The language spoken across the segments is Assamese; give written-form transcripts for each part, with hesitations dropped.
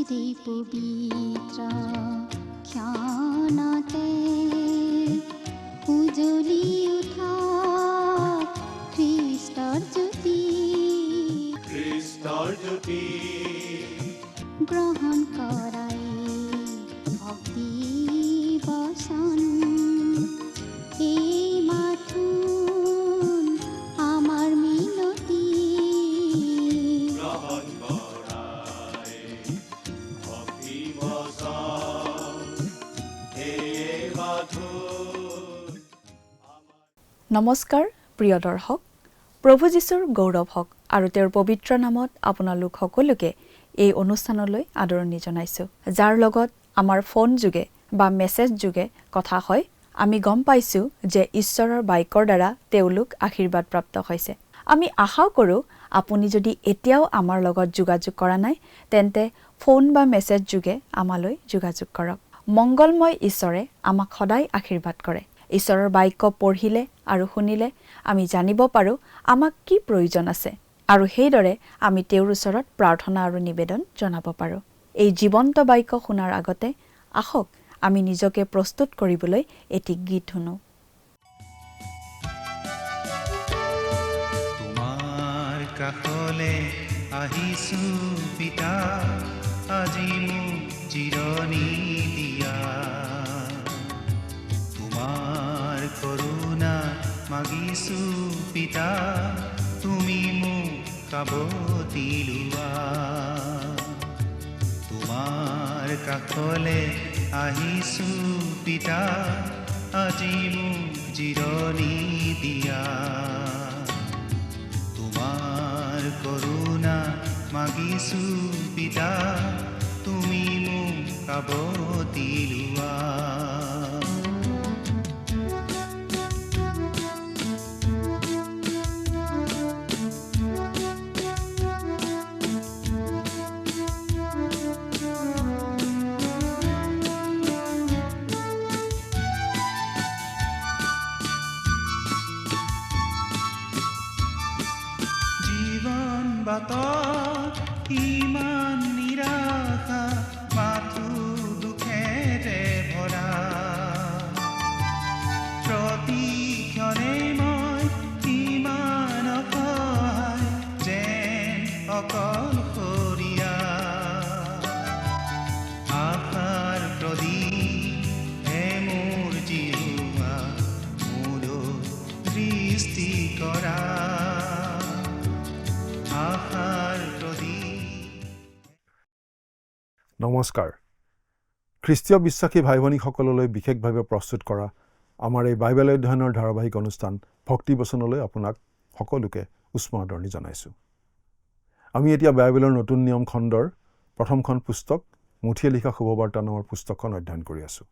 যে পবিত্ৰ ক্ষণতে উজ্জ্বলি উঠা খ্ৰীষ্টৰ জ্যোতি গ্ৰহণ কৰাই ভক্তি বচন এই মাথোন আমাৰ মিনতি গ্ৰহণ কৰাই ভক্তি বচন এই মাথোন। নমস্কাৰ প্ৰিয় দৰ্শক, প্ৰভু যীশুৰ গৌৰৱ হওক আৰু তেওঁৰ পবিত্ৰ নামত আপোনালোক সকলোকে এই অনুষ্ঠানলৈ আদৰণি জনাইছোঁ। যাৰ লগত আমাৰ ফোন যোগে বা মেছেজ যোগে কথা হয়, আমি গম পাইছোঁ যে ঈশ্বৰৰ বাক্যৰ দ্বাৰা তেওঁলোক আশীৰ্বাদপ্ৰাপ্ত হৈছে। আমি আশাও কৰোঁ আপুনি যদি এতিয়াও আমাৰ লগত যোগাযোগ কৰা নাই, তেন্তে ফোন বা মেছেজ যোগে আমালৈ যোগাযোগ কৰক। মংগলময় ঈশ্বৰে আমাক সদায় আশীৰ্বাদ কৰে। ঈশ্বৰৰ বাক্য পঢ়িলে আৰু শুনিলে আমি জানিব পাৰোঁ আমাক কি প্ৰয়োজন আছে, আৰু সেইদৰে আমি তেওঁৰ ওচৰত প্ৰাৰ্থনা আৰু নিবেদন জনাব পাৰোঁ। এই জীৱন্ত বাক্য শুনাৰ আগতে আহক আমি নিজকে প্ৰস্তুত কৰিবলৈ এটি গীত শুনো। তোমাৰ কাষলে আহিছো পিতা, আজি মোক জিৰণি দিয়া। তোমাৰ কৰুণা মাগিছো পিতা, তুমি মোক কাবতি লোৱা। তোমাৰ কাষলে আহিছো পিতা, আজি মোক জিৰণি দিয়া। তোমাৰ কৰুণা মাগিছো পিতা, তুমি মোক কাবতি লোৱা। বাটত ইমান নিৰাশা, মাথো দুখেৰে ভৰা। প্ৰতিক্ষণে মই ইমান অসহায়, যেন অকলশৰীয়া। আশাৰ প্ৰদীপ হে মোৰ জিহুৱা, মোৰ দৃষ্টি কৰা। নমস্কাৰ। খ্ৰীষ্টীয় বিশ্বাসী ভাই ভনীসকললৈ বিশেষভাৱে প্ৰস্তুত কৰা আমাৰ এই বাইবেল অধ্যয়নৰ ধাৰাবাহিক অনুষ্ঠান ভক্তিবচনলৈ আপোনাক সকলোকে উষ্ম আদৰণি জনাইছোঁ। আমি এতিয়া বাইবেলৰ নতুন নিয়ম খণ্ডৰ প্ৰথমখন পুস্তক মুঠিয়ে লিখা শুভবাৰ্তা নামৰ পুস্তকখন অধ্যয়ন কৰি আছোঁ।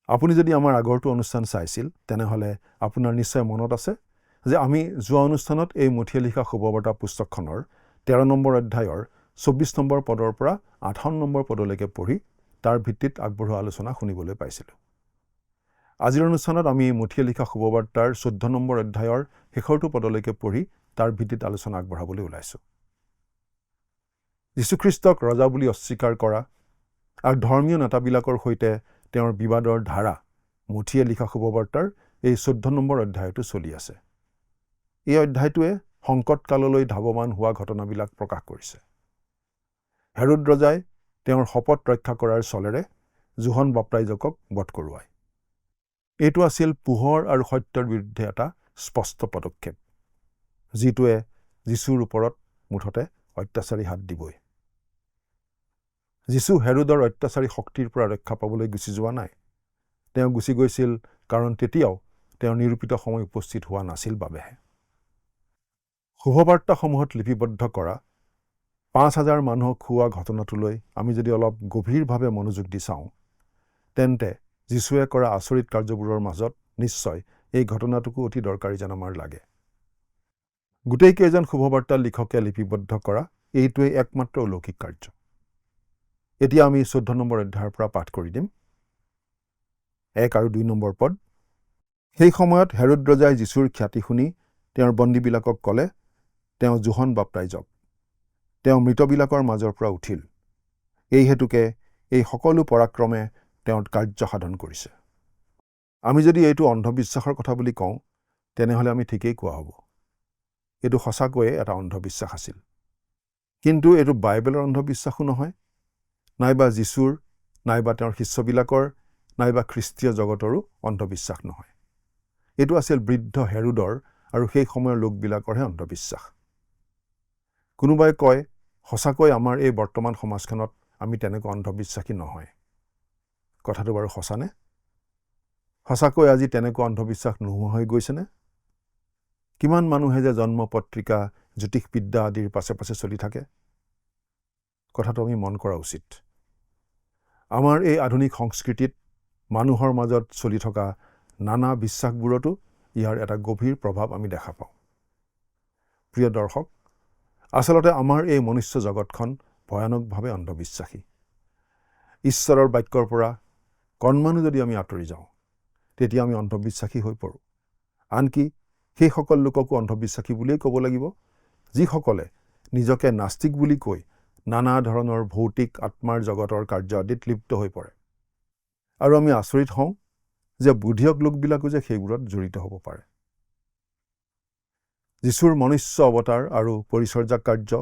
আপুনি যদি আমাৰ আগৰটো অনুষ্ঠান চাইছিল, তেনেহ'লে আপোনাৰ নিশ্চয় মনত আছে যে আমি যোৱা অনুষ্ঠানত এই মুঠিয়ে লিখা শুভবাৰ্তা পুস্তকখনৰ 13 নম্বৰ অধ্যায়ৰ 24 নম্বৰ পদৰ পৰা 58 নম্বৰ পদলৈকে পঢ়ি তাৰ ভিত্তিত আগবঢ়োৱা আলোচনা শুনিবলৈ পাইছিলোঁ। আজিৰ অনুষ্ঠানত আমি মুঠিয়ে লিখা শুভবাৰ্তাৰ 14 নম্বৰ অধ্যায়ৰ শেষৰটো পদলৈকে পঢ়ি তাৰ ভিত্তিত আলোচনা আগবঢ়াবলৈ ওলাইছোঁ। যীশুখ্ৰীষ্টক ৰজা বুলি অস্বীকাৰ কৰা আৰু ধৰ্মীয় নেতাবিলাকৰ সৈতে তেওঁৰ বিবাদৰ ধাৰা মুঠিয়ে লিখা শুভবাৰ্তাৰ এই 14 নম্বৰ অধ্যায়টো চলি আছে। এই অধ্যায়টোৱে সংকটকাললৈ ধাৱমান হোৱা ঘটনাবিলাক প্ৰকাশ কৰিছে। হেৰোদ ৰজাই তেওঁৰ শপত ৰক্ষা কৰাৰ চলেৰে যোহন বাপ্তাইজকক বধ কৰোৱায়। এইটো আছিল পোহৰ আৰু সত্যৰ বিৰুদ্ধে এটা স্পষ্ট পদক্ষেপ, যিটোৱে যীশুৰ ওপৰত মুঠতে অত্যাচাৰী হাত দিবই। যীশু হেৰোদৰ অত্যাচাৰী শক্তিৰ পৰা ৰক্ষা পাবলৈ গুচি যোৱা নাই। তেওঁ গুচি গৈছিল কাৰণ তেতিয়াও তেওঁ নিৰূপিত সময় উপস্থিত হোৱা নাছিল বাবেহে। শুভবাৰ্তাসমূহত লিপিবদ্ধ কৰা 5,000 মানুহক খুওৱা ঘটনাটোলৈ আমি যদি অলপ গভীৰভাৱে মনোযোগ দি চাওঁ, তেন্তে যীশুৱে কৰা আচৰিত কাৰ্যবোৰৰ মাজত নিশ্চয় এই ঘটনাটোকো অতি দৰকাৰী যেন আমাৰ লাগে। গোটেইকেইজন শুভবাৰ্তাৰ লিখকে লিপিবদ্ধ কৰা এইটোৱে একমাত্ৰ অলৌকিক কাৰ্য। এতিয়া আমি 14 নম্বৰ অধ্যায়ৰ পৰা পাঠ কৰি দিম। 1 আৰু 2 নম্বৰ পদ। সেই সময়ত হেৰোদ ৰজাই যীশুৰ খ্যাতি শুনি তেওঁৰ বন্দীবিলাকক ক'লে, তেওঁ যোহন বাপ্তাইজক। তেওঁ মৃতবিলাকৰ মাজৰ পৰা উঠিল। এই হেতুকে এই সকলো পৰাক্ৰমে তেওঁৰ কাৰ্য সাধন কৰিছে। আমি যদি এইটো অন্ধবিশ্বাসৰ কথা বুলি কওঁ, তেনেহ'লে আমি ঠিকেই কোৱা হ'ব। এইটো সঁচাকৈয়ে এটা অন্ধবিশ্বাস আছিল। কিন্তু এইটো বাইবেলৰ অন্ধবিশ্বাসো নহয়, নাইবা যীশুৰ, নাইবা তেওঁৰ শিষ্যবিলাকৰ, নাইবা খ্ৰীষ্টীয় জগতৰো অন্ধবিশ্বাস নহয়। এইটো আছিল বৃদ্ধ হেৰোদৰ আৰু সেই সময়ৰ লোকবিলাকৰহে অন্ধবিশ্বাস। কোনোবাই কয়, সঁচাকৈ আমাৰ এই বৰ্তমান সমাজখনত আমি তেনেকুৱা অন্ধবিশ্বাসী নহয়। কথাটো বাৰু সঁচানে? সঁচাকৈ আজি তেনেকুৱা অন্ধবিশ্বাস নোহোৱা হৈ গৈছেনে? কিমান মানুহে যে জন্ম পত্ৰিকা, জ্যোতিষবিদ্যা আদিৰ পাছে পাছে চলি থাকে? কথাটো আমি মন কৰা উচিত। আমাৰ এই আধুনিক সংস্কৃতিত মানুহৰ মাজত চলি থকা নানা বিশ্বাসবোৰতো ইয়াৰ এটা গভীৰ প্ৰভাৱ আমি দেখা পাওঁ। প্ৰিয় দৰ্শক, আচলতে আমাৰ এই মনুষ্য জগতখন ভয়ানকভাৱে অন্ধবিশ্বাসী। ঈশ্বৰৰ বাক্যৰ পৰা কণমানো যদি আমি আঁতৰি যাওঁ, তেতিয়া আমি অন্ধবিশ্বাসী হৈ পৰোঁ। আনকি সেইসকল লোককো অন্ধবিশ্বাসী বুলিয়েই ক'ব লাগিব, যিসকলে নিজকে নাস্তিক বুলি কৈ নানা ধৰণৰ ভৌতিক আত্মাৰ জগতৰ কাৰ্য আদিত লিপ্ত হৈ পৰে। আৰু আমি আচৰিত হওঁ যে বুদ্ধিয়ক লোকবিলাকো যে সেইবোৰত জড়িত হ'ব পাৰে। যীশুৰ মনুষ্য অৱতাৰ আৰু পৰিচৰ্যা কাৰ্য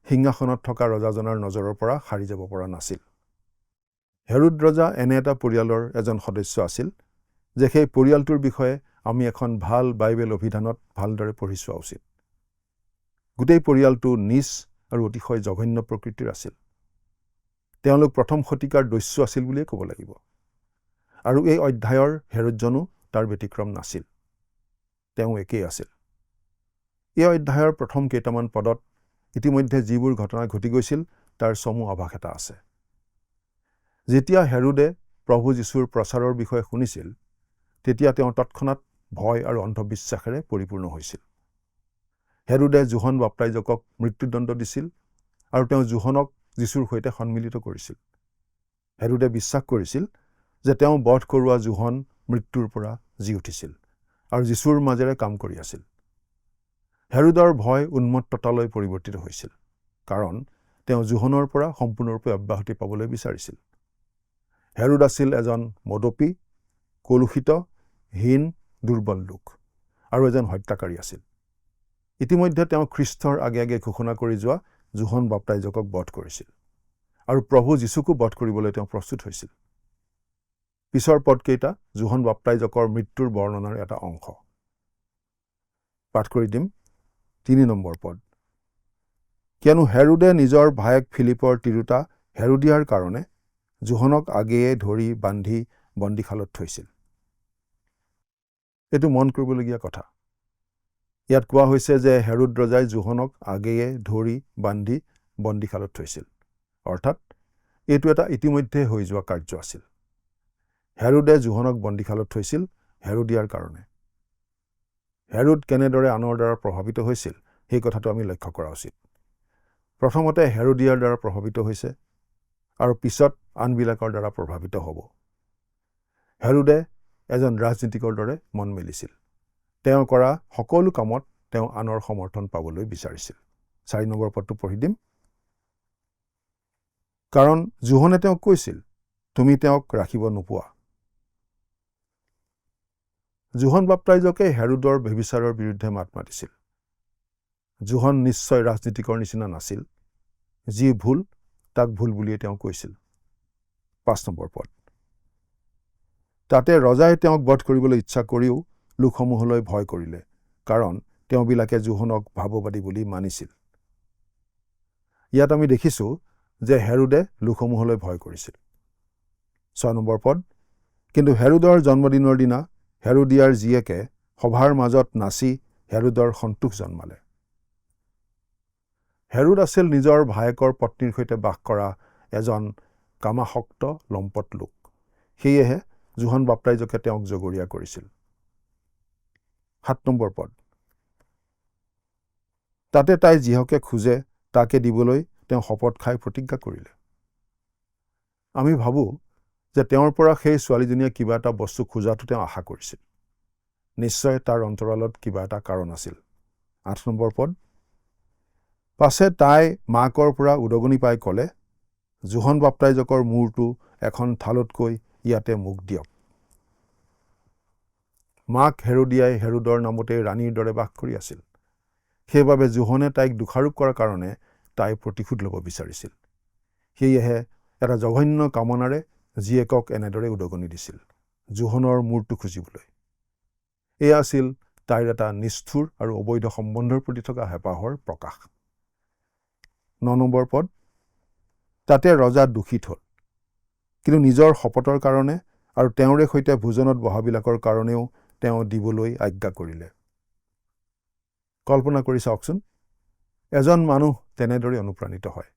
সিংহাসনত থকা ৰজাজনৰ নজৰৰ পৰা সাৰি যাব পৰা নাছিল। হেৰোদ ৰজা এনে এটা পৰিয়ালৰ এজন সদস্য আছিল যে সেই পৰিয়ালটোৰ বিষয়ে আমি এখন ভাল বাইবেল অভিধানত ভালদৰে পঢ়ি চোৱা উচিত। গোটেই পৰিয়ালটো নীচ আৰু অতিশয় জঘন্য প্ৰকৃতিৰ আছিল। তেওঁলোক প্ৰথম শতিকাৰ দস্যু আছিল বুলিয়েই ক'ব লাগিব। আৰু এই অধ্যায়ৰ হেৰোদজনো তাৰ ব্যতিক্ৰম নাছিল। তেওঁ একেই আছিল। এই অধ্যায়ৰ প্ৰথম কেইটামান পদত ইতিমধ্যে যিবোৰ ঘটনা ঘটি গৈছিল তাৰ চমু আভাস এটা আছে। যেতিয়া হেৰোদে প্ৰভু যীশুৰ প্ৰচাৰৰ বিষয়ে শুনিছিল, তেতিয়া তেওঁ তৎক্ষণাত ভয় আৰু অন্ধবিশ্বাসেৰে পৰিপূৰ্ণ হৈছিল। হেৰোদে যোহন বাপ্তাইজকক মৃত্যুদণ্ড দিছিল আৰু তেওঁ যোহনক যীশুৰ সৈতে সন্মিলিত কৰিছিল। হেৰোদে বিশ্বাস কৰিছিল যে তেওঁ বধ কৰোৱা যোহন মৃত্যুৰ পৰা জি উঠিছিল আৰু যীশুৰ মাজেৰে কাম কৰি আছিল। হেৰোদৰ ভয় উন্মত্ততালৈ পৰিৱৰ্তিত হৈছিল, কাৰণ তেওঁ যোহনৰ পৰা সম্পূৰ্ণৰূপে অব্যাহতি পাবলৈ বিচাৰিছিল। হেৰোদ আছিল এজন মদপী, কলুষিত, হীন, দুৰ্বল লোক আৰু এজন হত্যাকাৰী আছিল। ইতিমধ্যে তেওঁ খ্ৰীষ্টৰ আগে আগে ঘোষণা কৰি যোৱা যোহন বাপ্তাইজকক বধ কৰিছিল আৰু প্ৰভু যীশুকো বধ কৰিবলৈ তেওঁ প্ৰস্তুত হৈছিল। পিছৰ পদকেইটা যোহন বাপ্তাইজকৰ মৃত্যুৰ বৰ্ণনাৰ এটা অংশ। পাঠ কৰি দিম ৩ নম্বৰ পদ। কিয়নো হেৰোদে নিজৰ ভায়েক ফিলিপৰ তিৰোতা হেৰোদিয়াৰ কাৰণে যোহনক আগেয়ে ধৰি বান্ধি বন্দীশালত থৈছিল। এইটো মন কৰিবলগীয়া কথা। ইয়াত কোৱা হৈছে যে হেৰোদ ৰজাই যোহনক আগেয়ে ধৰি বান্ধি বন্দীশালত থৈছিল। অৰ্থাৎ এইটো এটা ইতিমধ্যে হৈ যোৱা কাৰ্য আছিল। হেৰোদে যোহনক বন্দীশালত থৈছিল হেৰোদিয়াৰ কাৰণে। হেৰোদ কেনেদৰে আনৰ দ্বাৰা প্ৰভাৱিত হৈছিল সেই কথাটো আমি লক্ষ্য কৰা উচিত। প্ৰথমতে হেৰোদিয়াৰ দ্বাৰা প্ৰভাৱিত হৈছে আৰু পিছত আনবিলাকৰ দ্বাৰা প্ৰভাৱিত হ'ব। হেৰোদে এজন ৰাজনীতিকৰ দৰে মন মেলিছিল। তেওঁ কৰা সকলো কামত তেওঁ আনৰ সমৰ্থন পাবলৈ বিচাৰিছিল। ৪ নম্বৰ পদটো পঢ়ি দিম। কাৰণ যোহনে তেওঁক কৈছিল, তুমি তেওঁক ৰাখিব নোপোৱা। যোহন বাপ্তাইজকে হেৰোদৰ ব্যভিচাৰৰ বিৰুদ্ধে মাত মাতিছিল। যোহন নিশ্চয় ৰাজনীতিকৰ নিচিনা নাছিল। যি ভুল তাক ভুল বুলিয়ে তেওঁ কৈছিল। ৫ নম্বৰ পদ। তাতে ৰজাই তেওঁক বধ কৰিবলৈ ইচ্ছা কৰিও লোকসমূহলৈ ভয় কৰিলে, কাৰণ তেওঁবিলাকে যোহনক ভাৱবাদী বুলি মানিছিল। ইয়াত আমি দেখিছোঁ যে হেৰোদে লোকসমূহলৈ ভয় কৰিছিল। ৬ নম্বৰ পদ। কিন্তু হেৰোদৰ জন্মদিনৰ দিনা হেৰোদিয়াৰ জীয়েকে সভাৰ মাজত নাচি হেৰোদৰ সন্তোষ জন্মালে। হেৰোদ আছিল নিজৰ ভায়েকৰ পত্নীৰ সৈতে বাস কৰা এজন কামাসক্ত লম্পট লোক। সেয়েহে যোহন বাপ্তাইজকে তেওঁক জগৰীয়া কৰিছিল। ৭ নম্বৰ পদ। তাতে তাই যিহকে খোজে তাকে দিবলৈ তেওঁ শপত খাই প্ৰতিজ্ঞা কৰিলে। আমি ভাবোঁ যে তেওঁৰ পৰা সেই ছোৱালীজনীয়ে কিবা এটা বস্তু খোজাটো তেওঁ আশা কৰিছিল। নিশ্চয় তাৰ অন্তৰালত কিবা এটা কাৰণ আছিল। ৮ নম্বৰ পদ। পাছে তাই মাকৰ পৰা উদগনি পাই ক'লে, জোহন বাপ্তাইজকৰ মূৰটো এখন থালতকৈ ইয়াতে মোক দিয়ক। মাক হেৰোদিয়াই হেৰোদৰ নামতে ৰাণীৰ দৰে বাস কৰি আছিল। সেইবাবে জোহনে তাইক দোষাৰোপ কৰাৰ কাৰণে তাই প্ৰতিশোধ ল'ব বিচাৰিছিল। সেয়েহে এটা জঘন্য কামনাৰে জীয়েকক এনেদৰে উদগনি দিছিল, জোহনৰ মূৰটো খুজিবলৈ। এয়া আছিল তাইৰ এটা নিষ্ঠুৰ আৰু অবৈধ সম্বন্ধৰ প্ৰতি থকা হেঁপাহৰ প্ৰকাশ। 9 নম্বৰ পদ, তাতে ৰজা দোষিত হ'ল, কিন্তু নিজৰ শপতৰ কাৰণে আৰু তেওঁৰে সৈতে ভোজনত বহাবিলাকৰ কাৰণেও তেওঁ দিবলৈ আজ্ঞা কৰিলে। কল্পনা কৰি চাওকচোন, এজন মানুহ তেনেদৰে অনুপ্ৰাণিত হয়।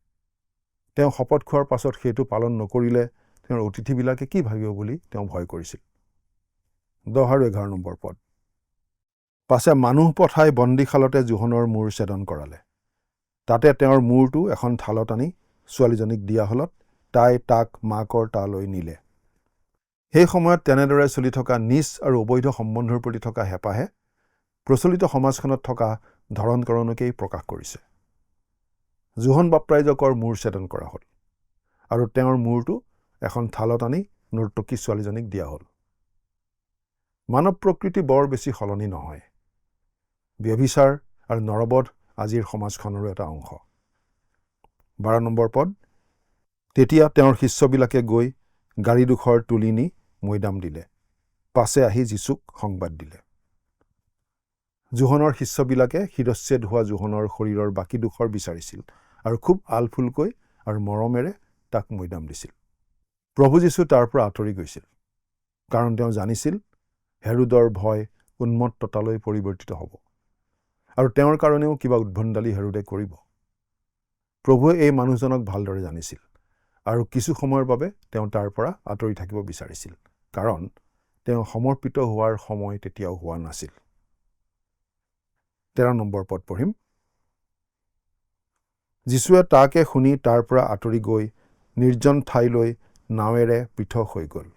তেওঁ শপত খোৱাৰ পাছত সেইটো পালন নকৰিলে তেওঁৰ অতিথিবিলাকে কি ভাবিব বুলি তেওঁ ভয় কৰিছিল। 10 আৰু 11 নম্বৰ পদ, পাছে মানুহ পঠাই বন্দীশালতে জোহনৰ মূৰ ছেদন কৰালে। তাতে তেওঁৰ মূৰটো এখন থালত আনি ছোৱালীজনীক দিয়া হলত তাই তাক মাকৰ তালৈ নিলে। সেই সময়ত তেনেদৰে চলি থকা নিজ আৰু অবৈধ সম্বন্ধৰ প্ৰতি থকা হেঁপাহে প্ৰচলিত সমাজখনত থকা ধৰণকৰণকেই প্ৰকাশ কৰিছে। জোহন বাপ্তাইজকৰ মূৰ ছেদন কৰা হ'ল আৰু তেওঁৰ মূৰটো এখন থালত আনি নৰ্তকী ছোৱালীজনীক দিয়া হ'ল। মানৱ প্ৰকৃতি বৰ বেছি সলনি নহয়। ব্যভিচাৰ আৰু নৰবধ আজিৰ সমাজখনৰো এটা অংশ। 12 নম্বৰ পদ, তেতিয়া তেওঁৰ শিষ্যবিলাকে গৈ গাড়ীডোখৰ তুলি নি মৈদাম দিলে, পাছে আহি যীচুক সংবাদ দিলে। জোহনৰ শিষ্যবিলাকে শিৰচ্ছেদ হোৱা জোহনৰ শৰীৰৰ বাকীডোখৰ বিচাৰিছিল আৰু খুব আলফুলকৈ আৰু মৰমেৰে তাক মৈদাম দিছিল। প্ৰভু যীশু তাৰ পৰা আঁতৰি গৈছিল, কাৰণ তেওঁ জানিছিল হেৰোদৰ ভয় উন্মত্ততালৈ পৰিৱৰ্তিত হ'ব আৰু তেওঁৰ কাৰণেও কিবা উদ্ভণ্ডালি হেৰোদে কৰিব। প্ৰভুৱে এই মানুহজনক ভালদৰে জানিছিল আৰু কিছু সময়ৰ বাবে তেওঁ তাৰ পৰা আঁতৰি থাকিব বিচাৰিছিল, কাৰণ তেওঁ সমৰ্পিত হোৱাৰ সময় তেতিয়াও হোৱা নাছিল। 13 নম্বৰ পদ পঢ়িম। যীশুৱে তাকে শুনি তাৰ পৰা আঁতৰি গৈ নিৰ্জন ঠাইলৈ নাৱেৰে পৃথক হৈ গ'ল।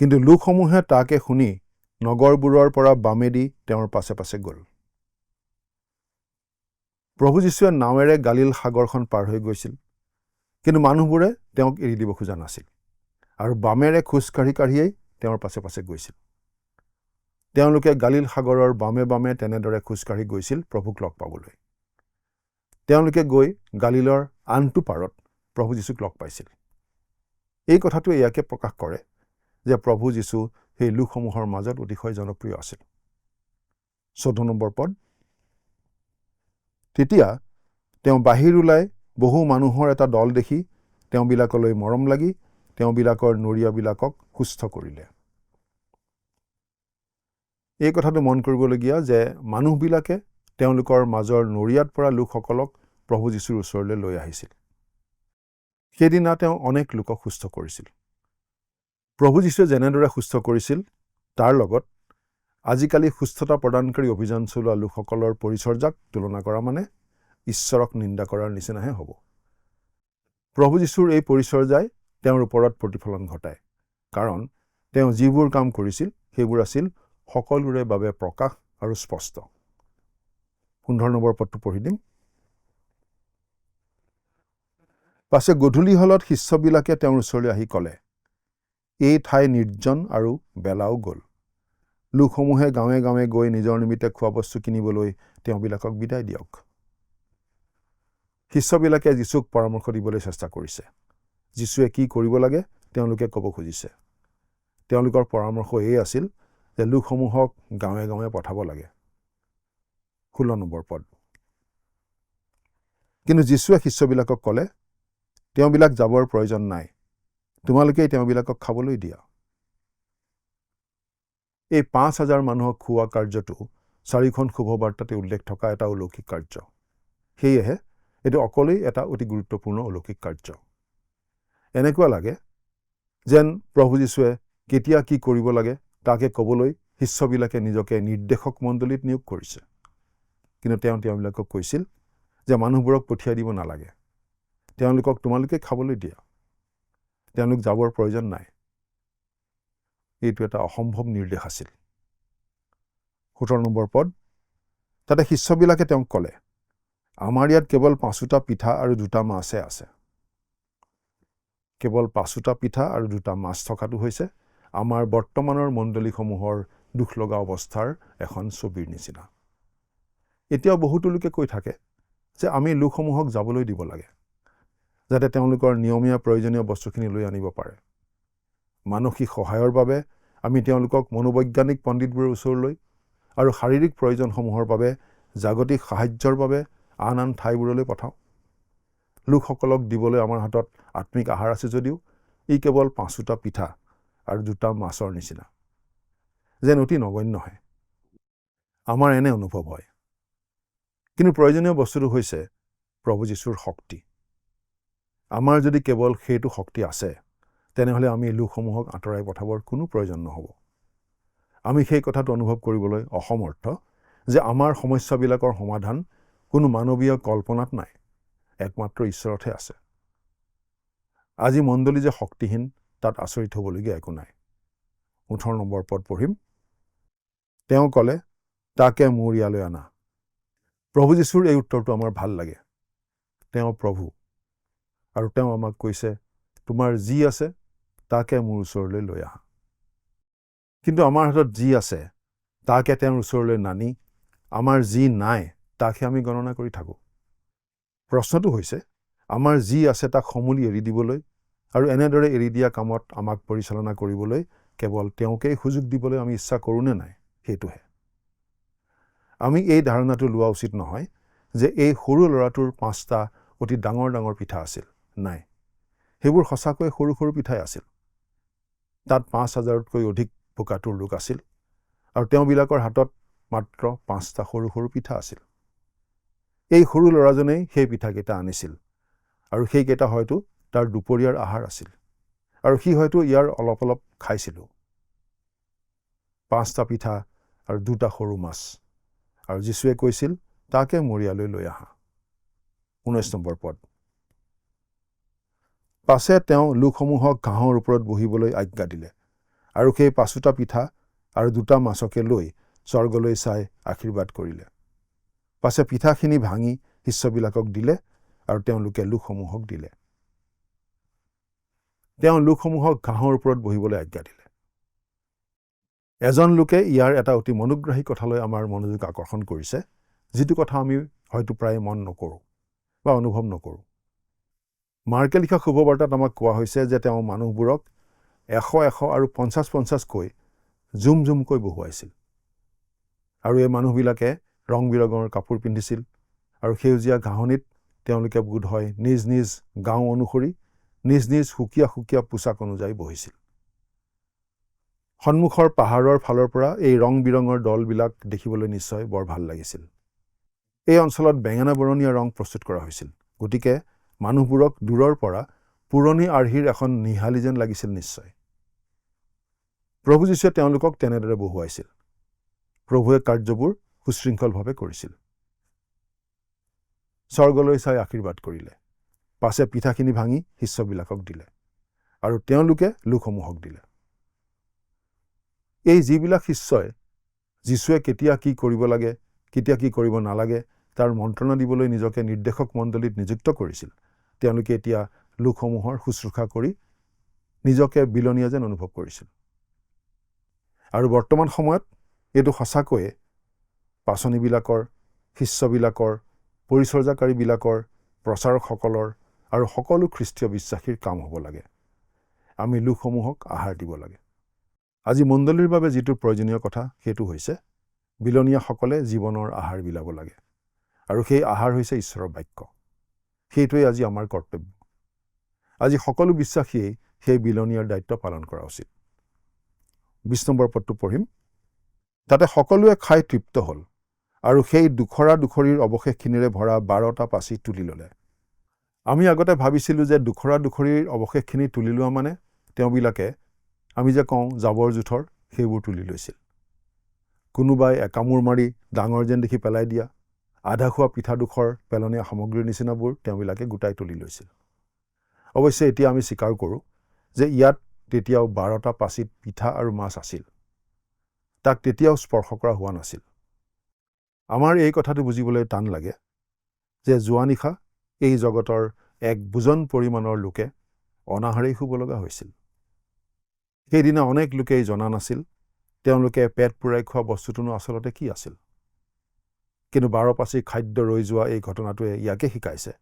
কিন্তু লোকসমূহে তাকে শুনি নগৰবোৰৰ পৰা বামেদি তেওঁৰ পাছে পাছে গ'ল। প্ৰভু যীশুৱে নাৱেৰে গালিল সাগৰখন পাৰ হৈ গৈছিল, কিন্তু মানুহবোৰে তেওঁক এৰি দিব খোজা নাছিল আৰু বামেৰে খোজকাঢ়ি কাঢ়িয়েই তেওঁৰ পাছে পাছে গৈছিল। তেওঁলোকে গালিল সাগৰৰ বামে বামে তেনেদৰে খোজকাঢ়ি গৈছিল প্ৰভুক লগ পাবলৈ। তেওঁলোকে গৈ গালিলৰ আনটো পাৰত প্ৰভু যীশুক লগ পাইছিল। এই কথাটো ইয়াকে প্ৰকাশ কৰে যে প্ৰভু যীশু সেই লোকসমূহৰ মাজত অতিশয় জনপ্ৰিয় আছিল। 14 নম্বৰ পদ, তেতিয়া তেওঁ বাহিৰ ওলাই বহু মানুহৰ এটা দল দেখি তেওঁবিলাকলৈ মৰম লাগি তেওঁবিলাকৰ নৰিয়াবিলাকক সুস্থ কৰিলে। এই কথাটো মন কৰিবলগীয়া যে মানুহবিলাকে তেওঁলোকৰ মাজৰ নৰিয়াত পৰা লোকসকলক প্ৰভু যীশুৰ ওচৰলৈ লৈ আহিছিল। সেইদিনা তেওঁ অনেক লোকক সুস্থ কৰিছিল। প্ৰভু যীশুৱে যেনেদৰে সুস্থ কৰিছিল তাৰ লগত আজিকালি সুস্থতা প্ৰদানকাৰী অভিযান চলোৱা লোকসকলৰ পৰিচৰ্যাক তুলনা কৰা মানে ঈশ্বৰক নিন্দা কৰাৰ নিচিনাহে হ'ব। প্ৰভু যীশুৰ এই পৰিচৰ্যাই তেওঁৰ ওপৰত প্ৰতিফলন ঘটায়, কাৰণ তেওঁ যিবোৰ কাম কৰিছিল সেইবোৰ আছিল সকলোৰে বাবে প্ৰকাশ আৰু স্পষ্ট। 15 নম্বৰ পদটো পঢ়ি দিম। পাছে গধূলি হলত শিষ্যবিলাকে তেওঁৰ ওচৰলৈ আহি ক'লে, এই ঠাই নিৰ্জন আৰু বেলাও গ'ল। লোকসমূহে গাঁৱে গাঁৱে গৈ নিজৰ নিমিত্তে খোৱা বস্তু কিনিবলৈ তেওঁবিলাকক বিদায় দিয়ক। শিষ্যবিলাকে যীচুক পৰামৰ্শ দিবলৈ চেষ্টা কৰিছে। যীশুৱে কি কৰিব লাগে তেওঁলোকে ক'ব খুজিছে। তেওঁলোকৰ পৰামৰ্শ এই আছিল যে লোকসমূহক গাঁৱে গাঁৱে পঠাব লাগে। 16 নম্বৰ পদ, কিন্তু যীশুৱে শিষ্যবিলাকক ক'লে, তেওঁবিলাক যাবৰ প্ৰয়োজন নাই, তোমালোকেই তেওঁবিলাকক খাবলৈ দিয়া। এই 5,000 মানুহক খুওৱা কাৰ্যটো 4খন শুভবাৰ্তাতে উল্লেখ থকা এটা অলৌকিক কাৰ্য। সেয়েহে এইটো অকলেই এটা অতি গুৰুত্বপূৰ্ণ অলৌকিক কাৰ্য। এনেকুৱা লাগে যেন প্ৰভু যীশুৱে কেতিয়া কি কৰিব লাগে তাকে ক'বলৈ শিষ্যবিলাকে নিজকে নিৰ্দেশক মণ্ডলীত নিয়োগ কৰিছে। কিন্তু তেওঁবিলাকক কৈছিল যে মানুহবোৰক পঠিয়াই দিব নালাগে, তেওঁলোকক তোমালোকে খাবলৈ দিয়া, তেওঁলোক যাবৰ প্ৰয়োজন নাই। এইটো এটা অসম্ভৱ নিৰ্দেশ আছিল। 17 নম্বৰ পদ, তাতে শিষ্যবিলাকে তেওঁক ক'লে, আমাৰ ইয়াত কেৱল 5টা পিঠা আৰু 2টা মাছহে আছে, কেৱল 5টা পিঠা আৰু 2টা মাছ থকাটো হৈছে আমাৰ বৰ্তমানৰ মণ্ডলীসমূহৰ দুখ লগা অৱস্থাৰ এখন ছবিৰ নিচিনা। এতিয়াও বহুতো লোকে কৈ থাকে যে আমি লোকসমূহক যাবলৈ দিব লাগে, যাতে তেওঁলোকৰ নিয়মীয়া প্ৰয়োজনীয় বস্তুখিনি লৈ আনিব পাৰে। মানসিক সহায়ৰ বাবে আমি তেওঁলোকক মনোবৈজ্ঞানিক পণ্ডিতবোৰৰ ওচৰলৈ আৰু শাৰীৰিক প্ৰয়োজনসমূহৰ বাবে জাগতিক সাহায্যৰ বাবে আন ঠাইবোৰলৈ পঠাওঁ। লোকসকলক দিবলৈ আমাৰ হাতত আত্মিক আহাৰ আছে যদিও ই কেৱল 5টা পিঠা আৰু 2টা মাছৰ নিচিনা, যেন অতি নগণ্যহে। আমাৰ এনে অনুভৱ হয়। কিন্তু প্ৰয়োজনীয় বস্তুটো হৈছে প্ৰভু যীশুৰ শক্তি। আমাৰ যদি কেৱল সেইটো শক্তি আছে, তেনেহ'লে আমি লোকসমূহক আঁতৰাই পঠাবৰ কোনো প্ৰয়োজন নহ'ব। আমি সেই কথাটো অনুভৱ কৰিবলৈ অসমৰ্থ যে আমাৰ সমস্যাবিলাকৰ সমাধান কোনো মানৱীয় কল্পনাত নাই, একমাত্ৰ ঈশ্বৰতহে আছে। আজি মণ্ডলী যে শক্তিহীন, তাত আচৰিত হ'বলগীয়া একো নাই। 18 নম্বৰ পদ পঢ়িম। তেওঁ ক'লে, তাকে মোৰ ইয়ালৈ আনা। প্ৰভু যীশুৰ এই উত্তৰটো আমাৰ ভাল লাগে। তেওঁ প্ৰভু, আৰু তেওঁ আমাক কৈছে, তোমাৰ যি আছে তাকে মোৰ ওচৰলৈ লৈ আহা। কিন্তু আমাৰ হাতত যি আছে তাকে তেওঁৰ ওচৰলৈ নানি আমাৰ যি নাই তাকহে আমি গণনা কৰি থাকোঁ। প্ৰশ্নটো হৈছে, আমাৰ যি আছে তাক সমূলি এৰি দিবলৈ আৰু এনেদৰে এৰি দিয়া কামত আমাক পৰিচালনা কৰিবলৈ কেৱল তেওঁকেই সুযোগ দিবলৈ আমি ইচ্ছা কৰোঁনে নাই, সেইটোহে। আমি এই ধাৰণাটো লোৱা উচিত নহয় যে এই সৰু ল'ৰাটোৰ 5টা অতি ডাঙৰ ডাঙৰ পিঠা আছিল। নাই, সেইবোৰ সঁচাকৈ সৰু সৰু পিঠাই আছিল। তাত 5,000তকৈ অধিক বোকাটোৰ লোক আছিল আৰু তেওঁবিলাকৰ হাতত মাত্ৰ 5টা সৰু সৰু পিঠা আছিল। এই সৰু ল'ৰাজনেই সেই পিঠাকেইটা আনিছিল আৰু সেইকেইটা হয়তো তাৰ দুপৰীয়াৰ আহাৰ আছিল আৰু সি হয়তো ইয়াৰ অলপ অলপ খাইছিলোঁ। 5টা পিঠা আৰু 2টা সৰু মাছ, আৰু যীশুৱে কৈছিল, তাকে মোৰ ইয়ালৈ লৈ আহা। 19 নম্বৰ পদ। পাছে তেওঁ লোকসমূহক ঘাঁহৰ ওপৰত বহিবলৈ আজ্ঞা দিলে আৰু সেই 5টা পিঠা আৰু 2টা মাছকে লৈ স্বৰ্গলৈ চাই আশীৰ্বাদ কৰিলে। পাছে পিঠাখিনি ভাঙি শিষ্যবিলাকক দিলে আৰু তেওঁলোকে লোকসমূহক দিলে। তেওঁ লোকসমূহক ঘাঁহৰ ওপৰত বহিবলৈ আজ্ঞা দিলে। এজন লোকে ইয়াৰ এটা অতি মনোগ্ৰাহী কথালৈ আমাৰ মনোযোগ আকৰ্ষণ কৰিছে, যিটো কথা আমি হয়তো প্ৰায় মন নকৰোঁ বা অনুভৱ নকৰোঁ। মাৰ্কে লিখা শুভবাৰ্তাত আমাক কোৱা হৈছে যে তেওঁ মানুহবোৰক 100 আৰু 50-50কৈ জুম জুমকৈ বহুৱাইছিল। আৰু এই মানুহবিলাকে ৰং বিৰঙৰ কাপোৰ পিন্ধিছিল আৰু সেউজীয়া ঘাঁহনিত তেওঁলোকে বোধ হয় নিজ নিজ গাঁও অনুসৰি নিজ নিজ সুকীয়া সুকীয়া পোছাক অনুযায়ী বহিছিল। সন্মুখৰ পাহাৰৰ ফালৰ পৰা এই ৰং বিৰঙৰ দলবিলাক দেখিবলৈ নিশ্চয় বৰ ভাল লাগিছিল। এই অঞ্চলত বেঙেনা বৰণীয়া ৰং প্ৰস্তুত কৰা হৈছিল, গতিকে মানুহবোৰক দূৰৰ পৰা পুৰণি আৰ্হিৰ এখন নিহালি যেন লাগিছিল নিশ্চয়। প্ৰভু যীশুৱে তেওঁলোকক তেনেদৰে বহুৱাইছিল। প্ৰভুৱে কাৰ্যবোৰ সুশৃংখলভাৱে কৰিছিল। স্বৰ্গলৈ চাই আশীৰ্বাদ কৰিলে, পাছে পিঠাখিনি ভাঙি শিষ্যবিলাকক দিলে আৰু তেওঁলোকে লোকসমূহক দিলে। এই যিবিলাক শিষ্যই যীশুৱে কেতিয়া কি কৰিব লাগে, কেতিয়া কি কৰিব নালাগে তাৰ মন্ত্ৰণা দিবলৈ নিজকে নিৰ্দেশক মণ্ডলীত নিযুক্ত কৰিছিল, তেওঁলোকে এতিয়া লোকসমূহৰ শুশ্ৰূষা কৰি নিজকে বিলনীয়া যেন অনুভৱ কৰিছিল। আৰু বৰ্তমান সময়ত এইটো সঁচাকৈয়ে পাচনিবিলাকৰ, শিষ্যবিলাকৰ, পৰিচৰ্যাকাৰীবিলাকৰ, প্ৰচাৰকসকলৰ আৰু সকলো খ্ৰীষ্টীয় বিশ্বাসীৰ কাম হ'ব লাগে। আমি লোকসমূহক আহাৰ দিব লাগে। আজি মণ্ডলীৰ বাবে যিটো প্ৰয়োজনীয় কথা সেইটো হৈছে বিলনীয়াসকলে জীৱনৰ আহাৰ বিলাব লাগে, আৰু সেই আহাৰ হৈছে ঈশ্বৰৰ বাক্য। সেইটোৱেই আজি আমাৰ কৰ্তব্য। আজি সকলো বিশ্বাসীয়ে সেই বিলনীয়াৰ দায়িত্ব পালন কৰা উচিত। 20 নম্বৰ পদটো পঢ়িম। তাতে সকলোৱে খাই তৃপ্ত হ'ল আৰু সেই দুখৰীৰ অৱশেষখিনিৰে ভৰা 12টা পাচি তুলি ল'লে। আমি আগতে ভাবিছিলোঁ যে দুখৰীৰ অৱশেষখিনি তুলি লোৱা মানে তেওঁবিলাকে আমি যে কওঁ জাবৰ জোথৰ সেইবোৰ তুলি লৈছিল। কোনোবাই একামোৰ মাৰি ডাঙৰ যেন দেখি পেলাই দিয়া আধা খোৱা পিঠাডোখৰ পেলনীয়া সামগ্ৰীৰ নিচিনাবোৰ তেওঁবিলাকে গোটাই তুলি লৈছিল। অৱশ্যে এতিয়া আমি স্বীকাৰ কৰোঁ যে ইয়াত তেতিয়াও 12টা পাচিত পিঠা আৰু মাছ আছিল। তাক তেতিয়াও স্পৰ্শ কৰা হোৱা নাছিল। আমাৰ এই কথাটো বুজিবলৈ টান লাগে যে যোৱা নিশা এই জগতৰ এক বুজন পৰিমাণৰ লোকে অনাহাৰেই শুব লগা হৈছিল। সেইদিনা অনেক লোকেই জনা নাছিল তেওঁলোকে পেট পূৰাই খোৱা বস্তুটোনো আচলতে কি আছিল। কিন্তু 12 খাদ্য ৰৈ যোৱা এই ঘটনাটোৱে ইয়াকে শিকাইছে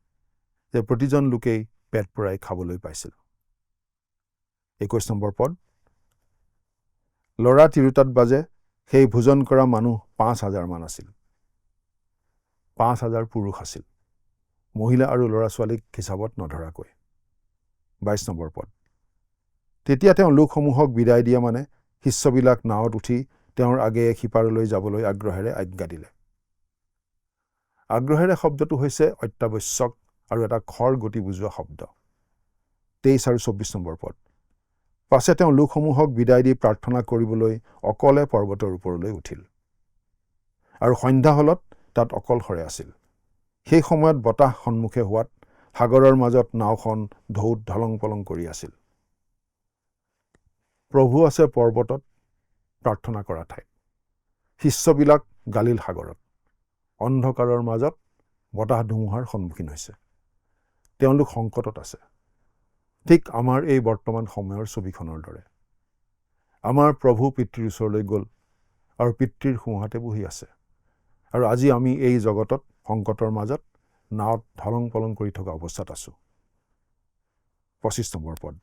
যে প্ৰতিজন লোকেই পেট পূৰাই খাবলৈ পাইছিল। 21 নম্বৰ পদ। ল'ৰা তিৰোতাত বাজে সেই ভোজন কৰা মানুহ 5,000 মান আছিল। 5,000 পুৰুষ আছিল, মহিলা আৰু ল'ৰা ছোৱালীক হিচাপত নধৰাকৈ। 22 নম্বৰ পদ। তেতিয়া তেওঁ লোকসমূহক বিদায় দিয়া মানে শিষ্যবিলাক নাৱত উঠি তেওঁৰ আগেয়ে সিপাৰলৈ যাবলৈ আগ্ৰহেৰে আজ্ঞা দিলে। আগ্ৰহেৰে শব্দটো হৈছে অত্যাৱশ্যক আৰু এটা খৰ গতি বুজোৱা শব্দ। 23 আৰু 24 নম্বৰ পদ। পাছে তেওঁ লোকসমূহক বিদায় দি প্ৰাৰ্থনা কৰিবলৈ অকলে পৰ্বতৰ ওপৰলৈ উঠিল। আৰু সন্ধ্যা হলত তাত অকলশৰে আছিল। সেই সময়ত বতাহ সন্মুখে হোৱাত সাগৰৰ মাজত নাওখন ঢৌত ঢলং পলং কৰি আছিল। প্ৰভু আছে পৰ্বতত, প্ৰাৰ্থনা কৰা ঠাইত। শিষ্যবিলাক গালিল সাগৰত, অন্ধকাৰৰ মাজত বতাহ ধুমুহাৰ সন্মুখীন হৈছে। তেওঁলোক সংকটত আছে, ঠিক আমাৰ এই বৰ্তমান সময়ৰ ছবিখনৰ দৰে। আমাৰ প্ৰভু পিতৃৰ ওচৰলৈ গ'ল আৰু পিতৃৰ সোঁহাতে বহি আছে। আৰু আজি আমি এই জগতত সংকটৰ মাজত নাৱত ঢলং পলং কৰি থকা অৱস্থাত আছোঁ। 25 নম্বৰ পদ।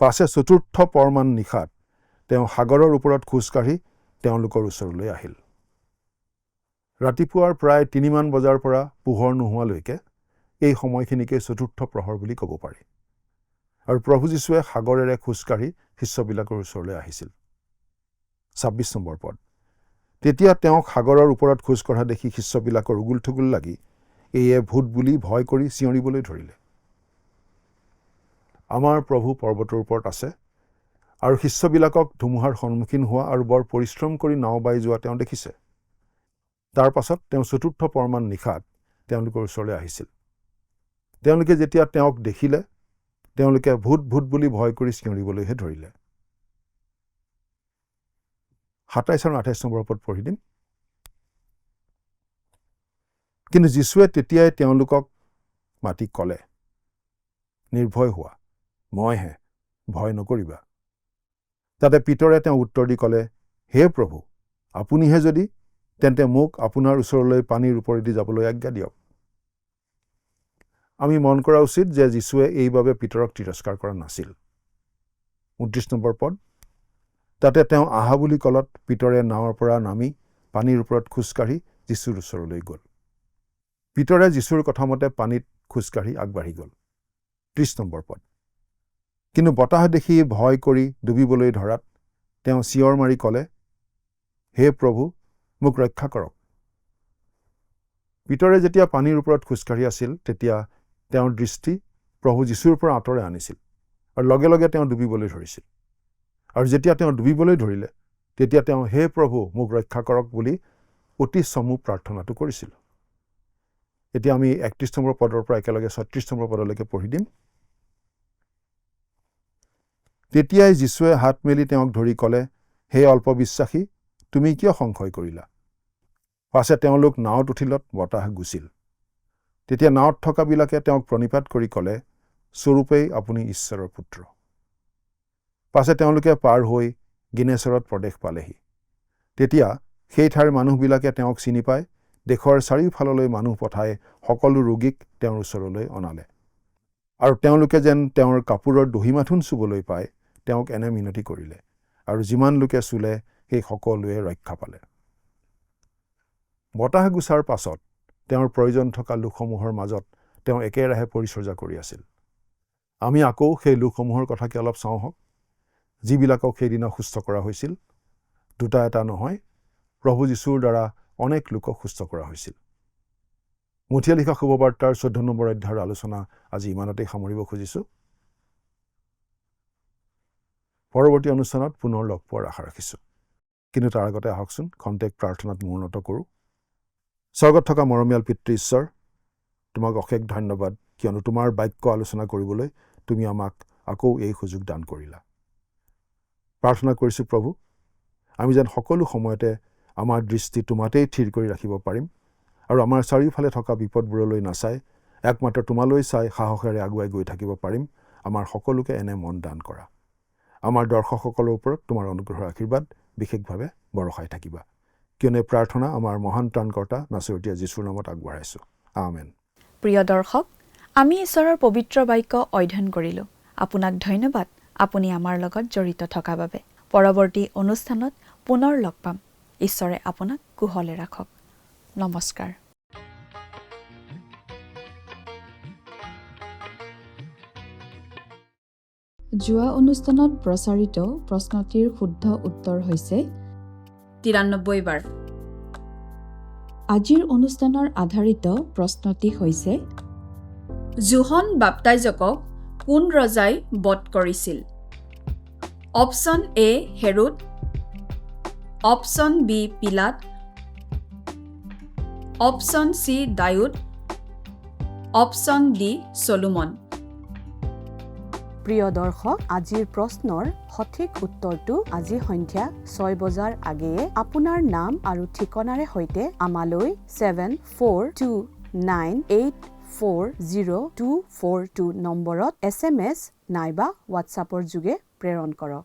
পাছে 4ৰ্থ পৰমান নিশাত তেওঁ সাগৰৰ ওপৰত খোজকাঢ়ি তেওঁলোকৰ ওচৰলৈ আহিল। ৰাতিপুৱাৰ প্ৰায় 3মান বজাৰ পৰা পোহৰ নোহোৱালৈকে এই সময়খিনিকে 4ৰ্থ প্ৰহৰ বুলি ক'ব পাৰি। আৰু প্ৰভু যীশুৱে সাগৰেৰে খোজকাঢ়ি শিষ্যবিলাকৰ ওচৰলৈ আহিছিল। 26 নম্বৰ পদ। তেতিয়া তেওঁক সাগৰৰ ওপৰত খোজ কঢ়া দেখি শিষ্যবিলাকৰ উগুল থুগুল লাগি এয়ে ভূত বুলি ভয় কৰি চিঞৰিবলৈ ধৰিলে। আমাৰ প্ৰভু পৰ্বতৰ ওপৰত আছে আৰু শিষ্যবিলাকক ধুমুহাৰ সন্মুখীন হোৱা আৰু বৰ পৰিশ্ৰম কৰি নাও বাই যোৱা তেওঁ দেখিছে। তাৰ পাছত তেওঁ 4ৰ্থ পৰমান নিশাত তেওঁলোকৰ ওচৰলৈ আহিছিল। তেওঁলোকে যেতিয়া তেওঁক দেখিলে তেওঁলোকে ভূত ভূত বুলি ভয় কৰি চিঞৰিবলৈহে ধৰিলে। 27 আৰু 28 নম্বৰ পদ পঢ়ি দিম। কিন্তু যীশুৱে তেতিয়াই তেওঁলোকক মাতি ক'লে, নিৰ্ভয় হোৱা, মইহে, ভয় নকৰিবা। তাতে পিতৰে তেওঁ উত্তৰ দি ক'লে, হে প্ৰভু, আপুনিহে যদি, তেন্তে মোক আপোনাৰ ওচৰলৈ পানীৰ ওপৰেদি যাবলৈ আজ্ঞা দিয়ক। আমি মন কৰা উচিত যে যীশুৱে এইবাবে পিতৰক তিৰস্কাৰ কৰা নাছিল। 29 নম্বৰ পদ। তাতে তেওঁ আহা বুলি ক'লত পিতৰে নাৱৰ পৰা নামি পানীৰ ওপৰত খোজকাঢ়ি যীশুৰ ওচৰলৈ গ'ল। পিতৰে যীশুৰ কথামতে পানীত খোজকাঢ়ি আগবাঢ়ি গ'ল। 30 নম্বৰ পদ। কিন্তু বতাহ দেখি ভয় কৰি ডুবিবলৈ ধৰাত তেওঁ চিঞৰ মাৰি ক'লে, হে প্ৰভু, মোক ৰক্ষা কৰক। পিতৰে যেতিয়া পানীৰ ওপৰত খোজকাঢ়ি আছিল তেতিয়া তেওঁৰ দৃষ্টি প্ৰভু যীশুৰ পৰা আঁতৰাই আনিছিল আৰু লগে লগে তেওঁ ডুবিবলৈ ধৰিছিল। আৰু যেতিয়া তেওঁ ডুবিবলৈ ধৰিলে তেতিয়া তেওঁ হে প্ৰভু, মোক ৰক্ষা কৰক বুলি অতি চমু প্ৰাৰ্থনাটো কৰিছিল। এতিয়া আমি 31 নম্বৰ পদৰ পৰা একেলগে 36 নম্বৰ পদলৈকে পঢ়ি দিম। তেতিয়াই যীশুৱে হাত মেলি তেওঁক ধৰি ক'লে, হে অল্পবিশ্বাসী, তুমি কিয় সংশয় কৰিলা? পাছে তেওঁলোক নাৱত উঠিলত বতাহ গুচিল। তেতিয়া নাৱত থকাবিলাকে তেওঁক প্ৰণিপাত কৰি ক'লে, স্বৰূপেই আপুনি ঈশ্বৰৰ পুত্ৰ। পাছে তেওঁলোকে পাৰ হৈ গিনেচৰত প্ৰদেশ পালেহি। তেতিয়া সেই ঠাইৰ মানুহবিলাকে তেওঁক চিনি পাই দেশৰ চাৰিওফাললৈ মানুহ পঠাই সকলো ৰোগীক তেওঁৰ ওচৰলৈ অনালে। আৰু তেওঁলোকে যেন তেওঁৰ কাপোৰৰ দহিমাথোন চুবলৈ পায় তেওঁক এনে মিনতি কৰিলে, আৰু যিমান লোকে চুলে সেই সকলোৱে ৰক্ষা পালে। বতাহ গুচাৰ পাছত তেওঁৰ প্ৰয়োজন থকা লোকসমূহৰ মাজত তেওঁ একেৰাহে পৰিচৰ্যা কৰি আছিল। আমি আকৌ সেই লোকসমূহৰ কথাকে অলপ চাওঁ হওক, যিবিলাকক সেইদিনা সুস্থ কৰা হৈছিল। 2টা এটা নহয়, প্ৰভু যীশুৰ দ্বাৰা অনেক লোকক সুস্থ কৰা হৈছিল। মথিয়া লিখা শুভবাৰ্তাৰ 14 নম্বৰ অধ্যায়ৰ আলোচনা আজি ইমানতেই সামৰিব খুজিছোঁ। পৰৱৰ্তী অনুষ্ঠানত পুনৰ লগ পোৱাৰ আশা ৰাখিছোঁ। কিন্তু তাৰ আগতে আহকচোন খন্তেক প্ৰাৰ্থনাত মূৰ্ণত কৰোঁ। স্বৰ্গত থকা মৰমীয়াল পিতৃ ঈশ্বৰ, তোমাক অশেষ ধন্যবাদ, কিয়নো তোমাৰ বাক্য আলোচনা কৰিবলৈ তুমি আমাক আকৌ এই সুযোগ দান কৰিলা। প্ৰাৰ্থনা কৰিছোঁ প্ৰভু, আমি যেন সকলো সময়তে আমাৰ দৃষ্টি তোমাতেই থিৰ কৰি ৰাখিব পাৰিম আৰু আমাৰ চাৰিওফালে থকা বিপদবোৰলৈ নাচাই একমাত্ৰ তোমালৈ চাই সাহসেৰে আগুৱাই গৈ থাকিব পাৰিম। আমাৰ সকলোকে এনে মন দান কৰা। আমাৰ দৰ্শকসকলৰ ওপৰত তোমাৰ অনুগ্ৰহৰ আশীৰ্বাদ বিশেষভাৱে বৰষাই থাকিবা। কিয়নো প্ৰাৰ্থনা আমাৰ মহান ত্ৰাণকৰ্তা নাছৰীয়া যীশুৰ নামত আগবঢ়াইছোঁ। আমেন। প্ৰিয় দৰ্শক, আমি ঈশ্বৰৰ পবিত্ৰ বাক্য অধ্যয়ন কৰিলোঁ। আপোনাক ধন্যবাদ আপুনি আমাৰ লগত জড়িত থকা বাবে। পৰৱৰ্তী অনুষ্ঠানত পুনৰ লগ পাম। ঈশ্বৰে আপোনাক কুশলে ৰাখক। নমস্কাৰ। যোৱা অনুষ্ঠানত প্ৰচাৰিত প্ৰশ্নটিৰ শুদ্ধ উত্তৰ হৈছে 93 বাৰ। আজিৰ অনুষ্ঠানৰ আধাৰিত প্ৰশ্নটি হৈছে জোহন বাপ্তাইজকক কোন ৰজাই বধ কৰিছিল? Option A Herod, option B Pilate, option C দাউদ, অপশ্যন ডি চলোমন। প্ৰিয় দৰ্শক, আজিৰ প্ৰশ্নৰ সঠিক উত্তৰটো আজি সন্ধিয়া 6 বজাৰ আগেয়ে আপোনাৰ নাম আৰু ঠিকনাৰে সৈতে আমালৈ 7429840242 নম্বৰত SMS নাইবা হোৱাটছআপৰ যোগে প্ৰেৰণ কৰক।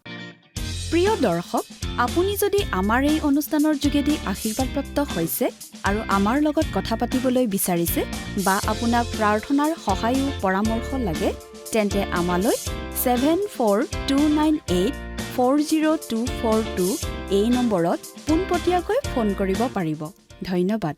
প্ৰিয় দৰ্শক, আপুনি যদি আমাৰ এই অনুষ্ঠানৰ যোগেদি আশীৰ্বাদপ্ৰাপ্ত হৈছে আৰু আমাৰ লগত কথা পাতিবলৈ বিচাৰিছে বা আপোনাক প্ৰাৰ্থনাৰ সহায় আৰু পৰামৰ্শ লাগে, তেন্তে আমালৈ 7429840242 এই নম্বৰত পোনপটীয়াকৈ ফোন কৰিব পাৰিব। ধন্যবাদ।